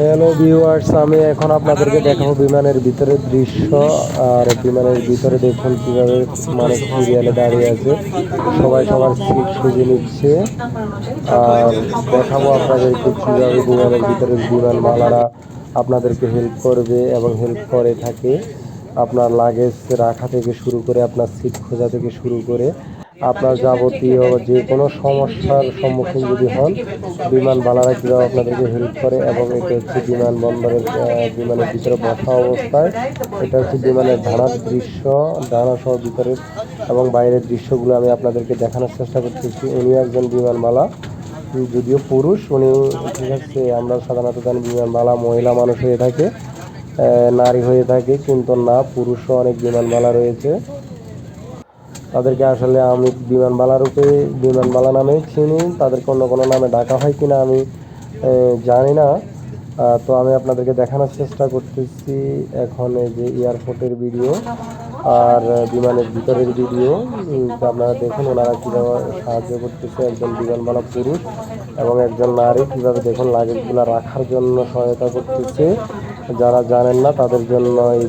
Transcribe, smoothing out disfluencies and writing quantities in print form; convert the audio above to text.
Hello viewers, আমি এখন আপনাদেরকে দেখাবো বিমানের ভিতরের দৃশ্য। আর বিমানের ভিতরে দেখুন কিভাবে মানুষ সিরিয়ালে দাঁড়িয়ে আছে, সবাই সবার সিট খুঁজে নিচ্ছে। আর দেখাবো আপনাদেরকে কিভাবে বিমানের ভিতরে বিমানবালারা আপনাদেরকে হেল্প করবে এবং হেল্প করে থাকে। আপনার লাগেজ রাখা থেকে শুরু করে আপনার সিট খোঁজা থেকে শুরু করে আপনার যাবতীয় যে কোনো সমস্যার সম্মুখীন যদি হন, বিমানবালারা কীভাবে আপনাদেরকে হেল্প করে। এবং এটা হচ্ছে বিমানবন্দরের বিমানের ভিতরে বসা অবস্থায় এটা হচ্ছে বিমানের ডানার দৃশ্য, ডানা সহ ভিতরের এবং বাইরের দৃশ্যগুলো আমি আপনাদেরকে দেখানোর চেষ্টা করতেছি। উনি একজন বিমানবালা, যদিও পুরুষ উনি, ঠিক আছে। আমরা সাধারণত জানি বিমানবালা মহিলা মানুষ হয়ে থাকে, নারী হয়ে থাকে, কিন্তু না, পুরুষও অনেক বিমানবালা রয়েছে। তাদেরকে আসলে আমি বিমানবালা রূপে, বিমানবালা নামেই চিনি, তাদেরকে অন্য কোনো নামে ডাকা হয় কিনা আমি জানি না। তো আমি আপনাদেরকে দেখানোর চেষ্টা করতেছি এখন এই যে এয়ারপোর্টের ভিডিও আর বিমানের ভিতরের ভিডিও। তো আপনারা দেখুন ওনারা কীভাবে সাহায্য করতেছে, একজন বিমানবালা পুরুষ এবং একজন নারী কীভাবে দেখুন লাগেজগুলো রাখার জন্য সহায়তা করতেছে। যারা জানেন না তাদের জন্য এই